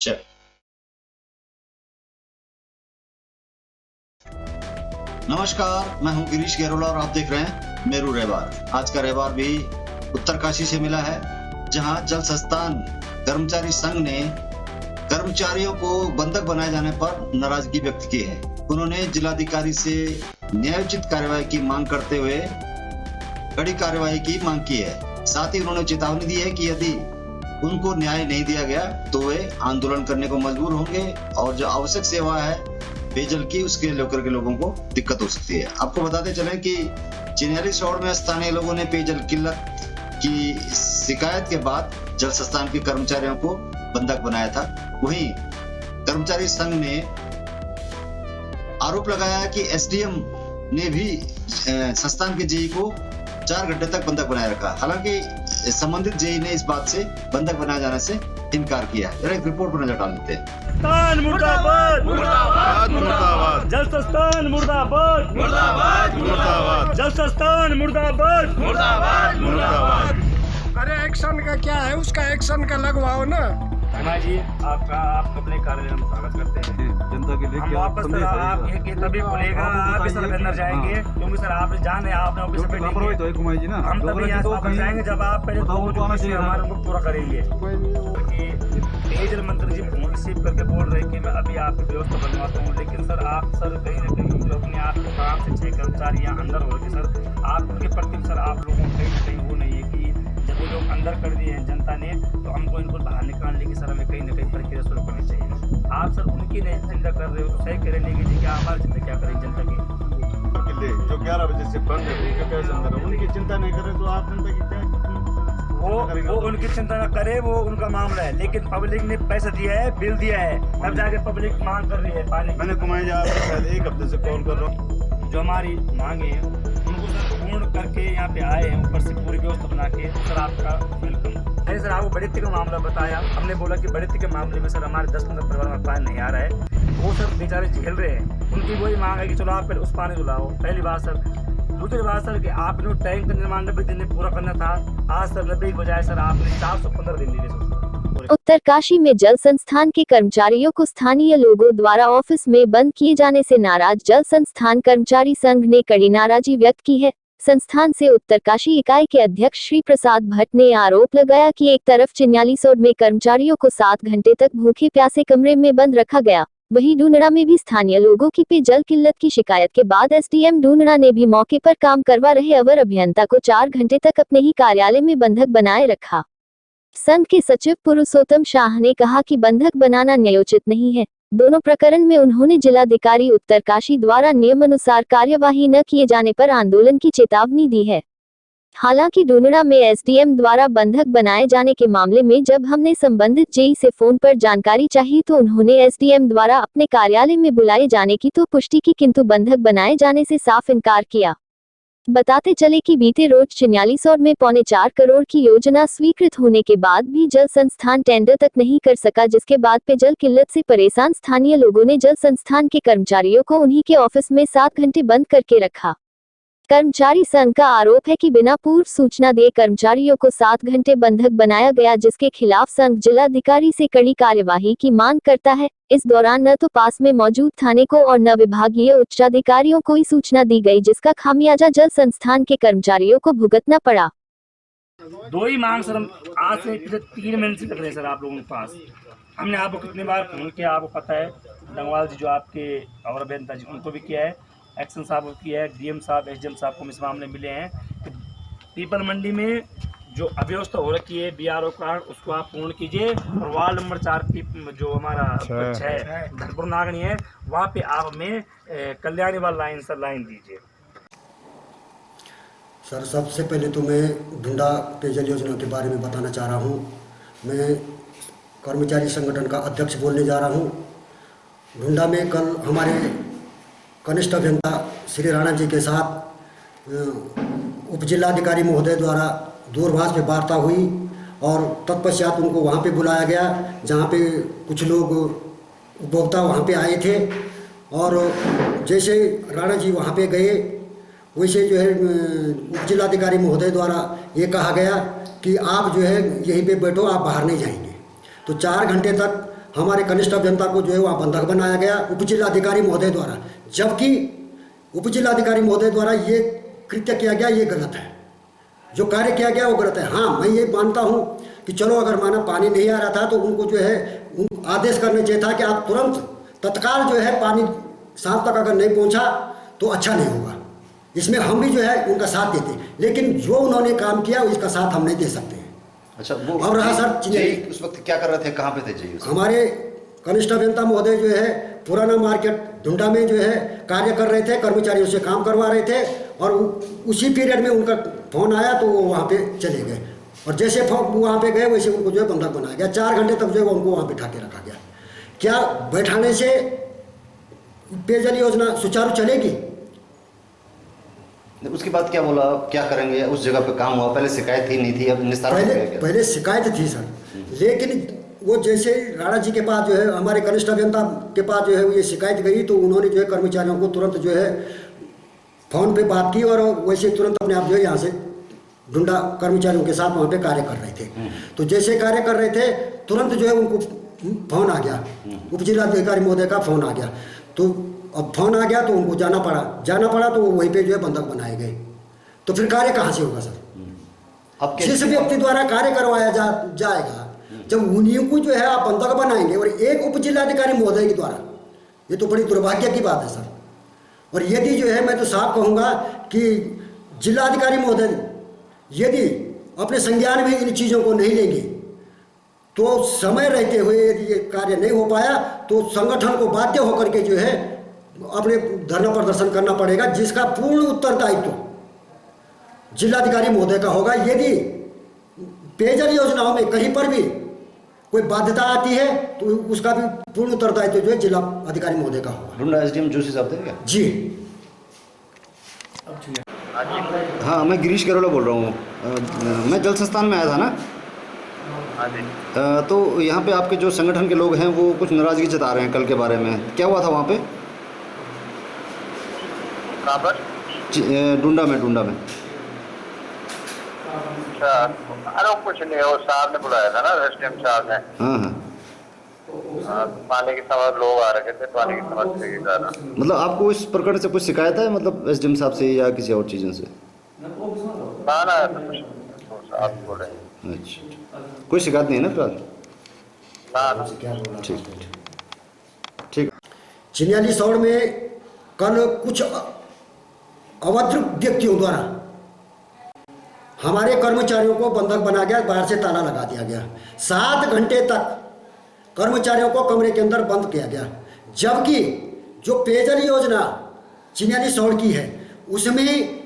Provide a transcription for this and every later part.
चल। नमस्कार, मैं हूं गिरीश गैरोला और आप देख रहे हैं मेरू रहवार। आज का रहवार भी उत्तरकाशी से मिला है, जहां जल संस्थान कर्मचारी संघ ने कर्मचारियों को बंधक बनाए जाने पर नाराजगी व्यक्त की है। उन्होंने जिलाधिकारी से न्यायोचित कार्रवाई की मांग करते हुए कड़ी कार्रवाई की मांग की है। साथ ही उन्होंने चेतावनी दी है कि यदि उनको न्याय नहीं दिया गया तो वे आंदोलन करने को मजबूर होंगे और जो आवश्यक सेवा है पेयजल की, उसके लेकर के लोगों को दिक्कत हो सकती है। आपको बताते चले कि चिन्याली शहर में स्थानीय लोगों ने पेयजल किल्लत की शिकायत के बाद जल संस्थान के कर्मचारियों को बंधक बनाया था। वहीं कर्मचारी संघ ने आरोप लगाया कि एसडीएम ने भी संस्थान के जेई को 4 घंटे तक बंधक बनाए रखा। हालांकि संबंधित जेई ने इस बात से बंधक बनाए जाने से इनकार किया। एक रिपोर्ट पर नजर डाल लेते हैं। मुर्दाबाद मुर्दाबाद मुर्दाबाद जल संस्थान मुर्दाबाद मुर्दाबाद मुर्दाबाद जल संस्थान मुर्दाबाद मुर्दाबाद मुर्दाबाद। अरे एक्शन का क्या है, उसका एक्शन का लगवाओ ना। धना जी, आप अपने कार्यालय में स्वागत करते हैं। जनता के लिए हम वापस सर आप ये तभी खुलेगा, आप इस तरफ अंदर जाएंगे क्योंकि सर आप जाने आपने ऑफिस पे हम तभी यहाँ वापस जाएंगे जब आप पहले हमारे को पूरा करेंगे। पेयजल मंत्री जी फोन रिसीव करके बोल रहे कि मैं अभी आपकी व्यवस्था बनवाता हूँ, लेकिन सर आप सर कहीं ना कहीं जो अपने आप को काम से 6 कर्मचारी यहाँ अंदर हो रहे सर, आप उनके प्रति सर आप लोगों को कहीं ना कहीं वो नहीं है कि जब वो लोग अंदर कर दिए हैं जनता ने तो हमको इनको बाहर निकालने की सर हमें कहीं ना कहीं प्रक्रिया शुरू करनी चाहिए। आप सर उनकी नहीं चिंता कर रहे हो तो सही करेंगे कि क्या हमारी चिंता क्या करें जनता की जो 11 बजे से बंद है उनके कैसे अंदर है, उनकी चिंता नहीं करें तो आप जनता की क्या वो उनकी चिंता न करे, वो उनका मामला है, लेकिन पब्लिक ने पैसा दिया है, बिल दिया है, तब जाके पब्लिक मांग कर रही है पानी। मैंने कुमाई जी आपको शायद 1 हफ्ते से कॉल कर रहा हूँ। जो हमारी मांगे हैं उनको सर पूर्ण करके यहाँ पे आए हैं, ऊपर से पूरी व्यवस्था बना के सर आपका वेलकम। नहीं सर आपको बढ़ित्ती का मामला बताया, हमने बोला कि बढ़ित्ती के मामले में सर हमारे 10-15 परिवार में पानी नहीं आ रहा है, वो सर बेचारे झेल रहे हैं। उनकी वही मांग है कि चलो आप पहले उस पानी को लाओ, पहली बात सर। दूसरी बात सर कि आपने टैंक का निर्माण 90 दिन में पूरा करना था, आज सर 90 की बजाय सर आपने 415 दिन लिए। उत्तरकाशी में जल संस्थान के कर्मचारियों को स्थानीय लोगों द्वारा ऑफिस में बंद किए जाने से नाराज जल संस्थान कर्मचारी संघ ने कड़ी नाराजगी व्यक्त की है। संस्थान से उत्तरकाशी इकाई के अध्यक्ष श्री प्रसाद भट्ट ने आरोप लगाया कि एक तरफ चिन्याली सोड में कर्मचारियों को 7 घंटे तक भूखे प्यासे कमरे में बंद रखा गया, वहीं डूंगरा में भी स्थानीय लोगों की पेयजल किल्लत की शिकायत के बाद एसडीएम डूंगरा ने भी मौके पर काम करवा रहे अवर अभियंता को 4 घंटे तक अपने ही कार्यालय में बंधक बनाए रखा। संघ के सचिव पुरुषोत्तम शाह ने कहा कि बंधक बनाना न्यायोचित नहीं है। दोनों प्रकरण में उन्होंने जिलाधिकारी उत्तरकाशी द्वारा नियमानुसार कार्यवाही न किए जाने पर आंदोलन की चेतावनी दी है। हालांकि डूंगरा में एसडीएम द्वारा बंधक बनाए जाने के मामले में जब हमने संबंधित जेई से फोन पर जानकारी चाही तो उन्होंने एसडीएम द्वारा अपने कार्यालय में बुलाए जाने की तो पुष्टि की, किंतु बंधक बनाए जाने से साफ इनकार किया। बताते चले कि बीते रोज चिन्याली सोड में 4.25 करोड़ की योजना स्वीकृत होने के बाद भी जल संस्थान टेंडर तक नहीं कर सका, जिसके बाद पेयजल किल्लत से परेशान स्थानीय लोगों ने जल संस्थान के कर्मचारियों को उन्हीं के ऑफिस में 7 घंटे बंद करके रखा। कर्मचारी संघ का आरोप है कि बिना पूर्व सूचना दिए कर्मचारियों को 7 घंटे बंधक बनाया गया, जिसके खिलाफ संघ जिलाधिकारी से कड़ी कार्यवाही की मांग करता है। इस दौरान न तो पास में मौजूद थाने को और न विभागीय उच्चाधिकारियों को सूचना दी गई, जिसका खामियाजा जल संस्थान के कर्मचारियों को भुगतना पड़ा। 2 ही मांग सर हम आज से 3 महीने से कर रहे हैं सर आप लोगों के पास। हमने आपको कितनी बार फोन किया, आपको पता है। डंगवाल जी जो आपके और अभियंता जी उनको भी किया है, एक्शन साहब को किया है, डीएम साहब एसडीएम साहब को इस मामले मिले हैं कि पीपल मंडी में जो अव्यवस्था हो रखी है बीआरओ कार्ड उसको आप पूर्ण कीजिए, और वार्ड नंबर 4 जो हमारा 6 धनपुर नागनी है वहाँ पे आप हमें कल्याणी वाला लाइन सर लाइन दीजिए। सर सबसे पहले तो मैं ढूंढा पेयजल योजना के बारे में बताना चाह रहा हूँ। मैं कर्मचारी संगठन का अध्यक्ष बोलने जा रहा हूँ। ढूंढा में कल हमारे कनिष्ठ अभियंता श्री राणा जी के साथ उप जिलाधिकारी महोदय द्वारा दूरभाष पे वार्ता हुई और तत्पश्चात उनको वहाँ पे बुलाया गया, जहाँ पे कुछ लोग उपभोक्ता वहाँ पे आए थे। और जैसे राणा जी वहाँ पे गए वैसे जो है उप जिलाधिकारी महोदय द्वारा ये कहा गया कि आप जो है यहीं पे बैठो, आप बाहर नहीं जाएंगे। तो 4 घंटे तक हमारे कनिष्ठ अभियंता को जो है वहाँ बंधक बनाया गया उप जिलाधिकारी महोदय द्वारा, जबकि उप जिलाधिकारी महोदय द्वारा ये कृत्य किया गया, ये गलत है। जो कार्य किया गया वो गलत है। हाँ, मैं ये मानता हूँ कि चलो अगर माना पानी नहीं आ रहा था तो उनको जो है आदेश करना चाहिए था कि आप तुरंत तत्काल जो है पानी शाम तक अगर नहीं पहुँचा तो अच्छा नहीं होगा। इसमें हम भी जो है उनका साथ देते, लेकिन जो उन्होंने काम किया उसका साथ हम नहीं दे सकते। अच्छा, वो अब रहा सर जी, उस वक्त क्या कर रहे थे, कहाँ पे थे जी? हमारे कनिष्ठ अभियंता महोदय जो है पुराना मार्केट ढूंढा में जो है कार्य कर रहे थे, कर्मचारियों से काम करवा रहे थे और उसी पीरियड में उनका फोन आया तो वो वहाँ पे चले गए और जैसे वहाँ पे गए वैसे उनको जो है बंधक बनाया गया। 4 घंटे तक जो है उनको वहाँ बिठा के रखा गया। क्या बैठाने से पेयजल योजना सुचारू चलेगी? उसके बाद क्या बोला, क्या करेंगे? उस जगह पे काम हुआ, पहले शिकायत ही नहीं थी, अब निस्तारण हो गया क्या? पहले शिकायत थी सर, लेकिन वो जैसे राणा जी के पास जो है हमारे कनिष्ठ अभियंता के पास जो है ये शिकायत गई तो उन्होंने जो है कर्मचारियों को तुरंत जो है फोन पे बात की और वैसे तुरंत अपने आप जो है यहाँ से ढूंढा कर्मचारियों के साथ वहाँ पे कार्य कर रहे थे। तो जैसे कार्य कर रहे थे तुरंत जो है उनको फोन आ गया, उप जिलाधिकारी महोदय का फोन आ गया। तो अब फोन आ गया तो उनको जाना पड़ा तो वहीं पे जो है बंधक बनाए गए। तो फिर कार्य कहाँ से होगा सर? अब जिस व्यक्ति द्वारा कार्य करवाया जाएगा जब उन्हीं को जो है आप बंधक बनाएंगे और एक उप जिलाधिकारी महोदय के द्वारा, ये तो बड़ी दुर्भाग्य की बात है सर। और यदि जो है मैं तो साफ कहूँगा कि जिलाधिकारी महोदय यदि अपने संज्ञान में इन चीज़ों को नहीं लेंगे तो समय रहते हुए यदि ये कार्य नहीं हो पाया तो संगठन को बाध्य होकर के जो है अपने धरना प्रदर्शन करना पड़ेगा, जिसका पूर्ण उत्तरदायित्व जिलाधिकारी महोदय का होगा। यदि पेयजल योजनाओं में कहीं पर भी कोई बाध्यता आती है तो उसका भी पूर्ण उत्तरदायित्व जो है जिला अधिकारी महोदय का होगा। ढूंढा एसडीएम जोशी साहब थे क्या? जी हाँ, मैं गिरीश गैरोला बोल रहा हूँ। मैं जल संस्थान में आया था ना, तो यहाँ पे आपके जो संगठन के लोग हैं वो कुछ नाराजगी जता रहे हैं कल के बारे में। क्या हुआ था वहाँ पे? कहाँ पर? डुंडा में। अच्छा, अरे कुछ नहीं, वो साहब ने बुलाया था ना, एसडीएम साहब ने। हाँ, पानी की समझ लोग आ रखे थे, पानी की समझ से मतलब आपको इस प्रकरण से कुछ शिकायत है, मतलब एसडीएम साहब से या किसी और चीज़ों से? ना आप बोल रहे हैं। अच्छा, कोई शिकायत नहीं है ना फिलहाल? ना ठीक। चिन्याली सौड़ में कल कुछ अभद्र व्यक्तियों द्वारा हमारे कर्मचारियों को बंधक बना गया, बाहर से ताला लगा दिया गया। 7 घंटे तक कर्मचारियों को कमरे के अंदर बंद किया गया, जबकि जो पेयजल योजना चिन्याली सौड़ की है उसमें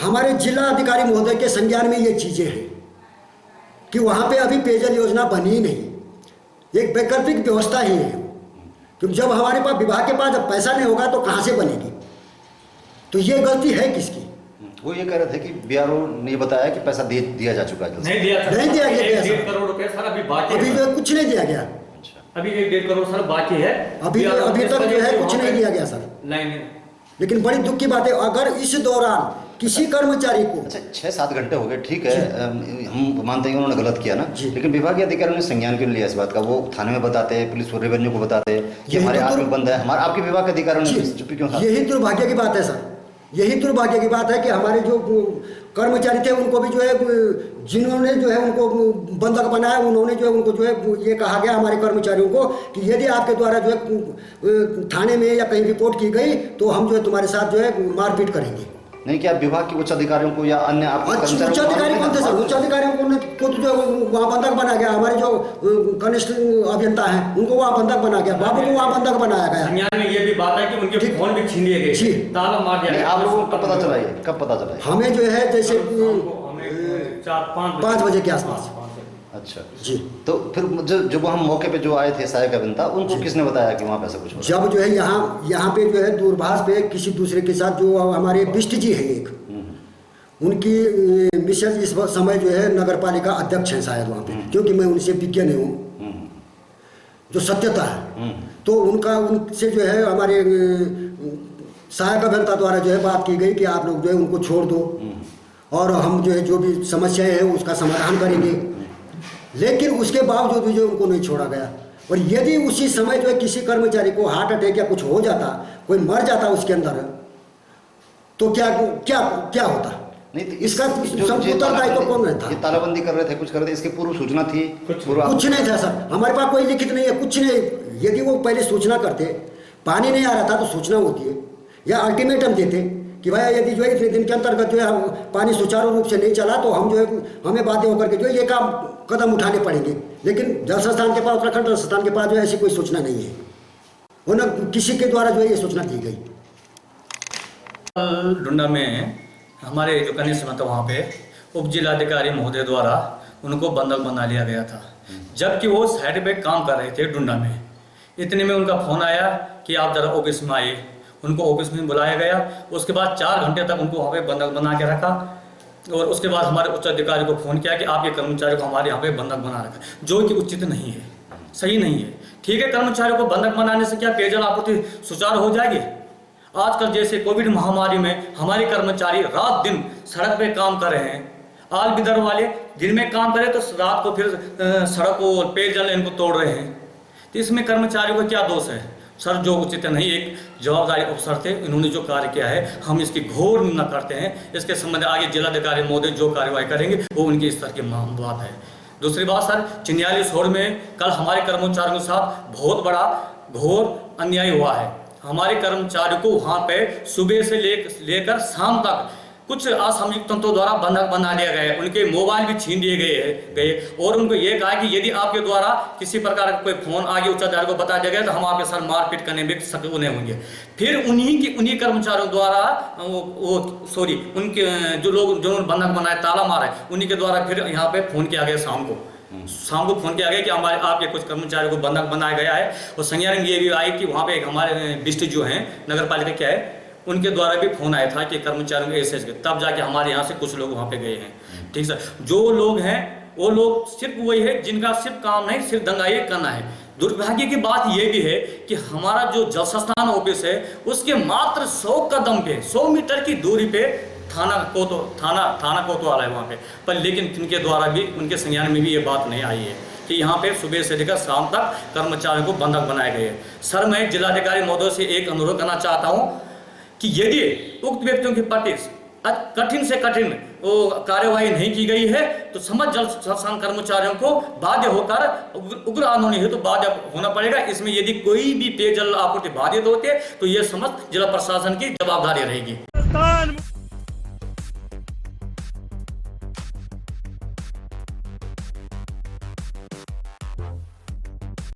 हमारे जिला अधिकारी महोदय के संज्ञान में ये चीज़ें हैं कि वहाँ पे अभी पेयजल योजना बनी ही नहीं, एक वैकल्पिक व्यवस्था ही है। क्योंकि जब हमारे पास विभाग के पास जब पैसा नहीं होगा तो कहाँ से बनेगी? तो ये गलती है किसकी? वो ये कह रहे थे कि बीआरओ ने बताया कि पैसा दिया जा चुका है। नहीं दिया गया 1.5 करोड़ रुपए सर अभी बाकी है। अभी तो कुछ नहीं दिया गया, अभी 1.5 करोड़ सर बाकी है। अभी तक जो है कुछ नहीं दिया गया सर। नहीं। लेकिन बड़ी दुख की बात है, अगर इस दौरान किसी कर्मचारी को, अच्छा 6-7 घंटे हो गए, ठीक है, हम मानते हैं उन्होंने गलत किया ना, लेकिन विभागीय अधिकारियों ने संज्ञान क्यों लिया इस बात का? वो थाने में बताते हैं, पुलिस रेवेन्यू को बताते हैं कि हमारे हाथ में बंद है, हमारे आपके विभाग के अधिकारियों ने चुप्पी क्यों? यही दुर्भाग्य की बात है सर, यही दुर्भाग्य की बात है कि हमारे जो कर्मचारी थे उनको भी जो है जिन्होंने जो है उनको बंधक बनाया, उन्होंने जो है उनको जो है ये कहा गया हमारे कर्मचारियों को कि यदि आपके द्वारा जो है थाने में या कहीं रिपोर्ट की गई तो हम जो है तुम्हारे साथ जो है मारपीट करेंगे। नहीं, क्या विभाग के उच्च अधिकारियों को या अन्य उच्च अधिकारी कौन थे सर? उच्च अधिकारियों को तो जो वहाँ बंधक बना गया, हमारे जो कनिष्ठ अभियंता हैं उनको वहाँ बंधक बना गया, बाबू को वहाँ बंधक बनाया गया। संज्ञान में ये भी बात है कि उनके फोन भी छीन लिए गए, ताला मार दिया। आप लोगों को कब पता चला? ये कब पता चला? हमें जो है जैसे 4-5 बजे के आसपास। अच्छा जी। तो फिर जब हम मौके पे जो आए थे सहायक अभियंता, उनको किसने बताया कि वहाँ पे ऐसा कुछ हो? जब जो है यहाँ पे जो है दूरभाष पे किसी दूसरे के साथ जो हमारे बिष्ट जी हैं एक, उनकी मिसेज इस समय जो है नगर पालिका अध्यक्ष हैं शायद वहाँ पे, क्योंकि मैं उनसे विज्ञ नहीं हूँ जो सत्यता है, तो उनसे जो है हमारे सहायक अभियंता द्वारा जो है बात की गई कि आप लोग जो है उनको छोड़ दो और हम जो है जो भी समस्याएं हैं उसका समाधान करेंगे। लेकिन उसके बावजूद भी जो उनको नहीं छोड़ा गया। और यदि उसी समय जो है किसी कर्मचारी को हार्ट अटैक या कुछ हो जाता, कोई मर जाता उसके अंदर, तो क्या क्या क्या होता? नहीं तो इसका उत्तरदायित्व तो कौन रहता? ये तालाबंदी कर रहे थे, कुछ कर रहे थे, इसकी पूर्व सूचना थी? कुछ नहीं था सर, हमारे पास कोई लिखित नहीं है, कुछ नहीं। यदि वो पहले सूचना करते, पानी नहीं आ रहा था तो सूचना होती है, या अल्टीमेटम देते कि भाई यदि जो है इतने दिन के अंतर्गत जो है पानी सुचारू रूप से नहीं चला तो हम जो है हमें बाध्य होकर के जो है ये काम कदम उठाने पड़ेंगे। लेकिन जल संस्थान के पास, उत्तराखंड जल संस्थान के पास जो है ऐसी कोई सूचना नहीं है, वो न किसी के द्वारा जो है ये सूचना दी गई। डुंडा में हमारे जो कनिष्ठ था वहाँ पे उप जिलाधिकारी महोदय द्वारा उनको बंधक बना लिया गया था, जबकि वो साइड पे काम कर रहे थे डुंडा में। इतने में उनका फ़ोन आया कि आप ज़रा ऑफिस में आइए। उनको ऑफिस में बुलाया गया। उसके बाद 4 घंटे तक उनको वहाँ पे बंधक बना के रखा, और उसके बाद हमारे उच्च अधिकारी को फ़ोन किया कि आपके कर्मचारी को हमारे यहाँ पे बंधक बना रखा, जो कि उचित नहीं है, सही नहीं है। ठीक है, कर्मचारियों को बंधक बनाने से क्या पेयजल आपूर्ति सुचारू हो जाएगी? आजकल जैसे कोविड महामारी में हमारे कर्मचारी रात दिन सड़क पे काम कर रहे हैं। आल बिदर वाले दिन में काम करें तो रात को फिर सड़क और पेयजल इनको तोड़ रहे हैं। तो इसमें कर्मचारियों का क्या दोष है? सर, जो उचित नहीं, एक जवाबदारी अफसर थे, इन्होंने जो कार्य किया है हम इसकी घोर निंदा करते हैं। इसके संबंध आगे जिलाधिकारी महोदय जो कार्रवाई करेंगे वो उनके स्तर की बात है। दूसरी बात सर, चिन्याली शोर में कल हमारे कर्मचारियों के साथ बहुत बड़ा घोर अन्याय हुआ है। हमारे कर्मचारियों को वहाँ पे सुबह से लेकर शाम तक कुछ असामयिक तंत्रों द्वारा बंधक बना लिया गया है। उनके मोबाइल भी छीन लिए गए और उनको ये कहा कि यदि आपके द्वारा किसी प्रकार का कोई फोन आगे उच्च अधिकारी को बता दिया गया तो हम आपके साथ मारपीट करने में सक्षम नहीं होंगे। फिर उन्हीं कर्मचारियों द्वारा उनके जो लोग जो बंधक बनाए, ताला मारा है, उन्हीं के द्वारा फिर यहाँ पे फोन किया गया शाम को फोन किया गया कि हमारे आपके कुछ कर्मचारियों को बंधक बनाया गया है। और संज्ञान ये भी आई कि वहाँ पे एक हमारे डिस्ट्रिक्ट जो हैं नगर पालिका क्या है, उनके द्वारा भी फोन आया था कि कर्मचारियों के ऐसे, तब जाके हमारे यहाँ से कुछ लोग वहाँ पे गए हैं। ठीक सर, जो लोग हैं वो लोग सिर्फ वही है जिनका सिर्फ काम नहीं, सिर्फ दंगाई करना है। दुर्भाग्य की बात यह भी है कि हमारा जो जल संस्थान ऑफिस है उसके मात्र 100 कदम पे, 100 मीटर की दूरी पे थाना कोतवाल है वहाँ पे, पर लेकिन इनके द्वारा भी, उनके संज्ञान में भी ये बात नहीं आई है कि यहाँ पे सुबह से लेकर शाम तक कर्मचारियों को बंधक बनाए गए हैं। सर, मैं जिलाधिकारी महोदय से एक अनुरोध करना चाहता हूँ कि यदि उक्त व्यक्तियों के प्रति कठिन से कठिन कार्यवाही नहीं की गई है तो समस्त जल संस्थान कर्मचारियों को बाध्य होकर उग्र आंदोलन हेतु बाध्य होना पड़ेगा। इसमें यदि कोई भी पेयजल आपूर्ति बाधित होती है तो यह समस्त जिला प्रशासन की जवाबदारी रहेगी।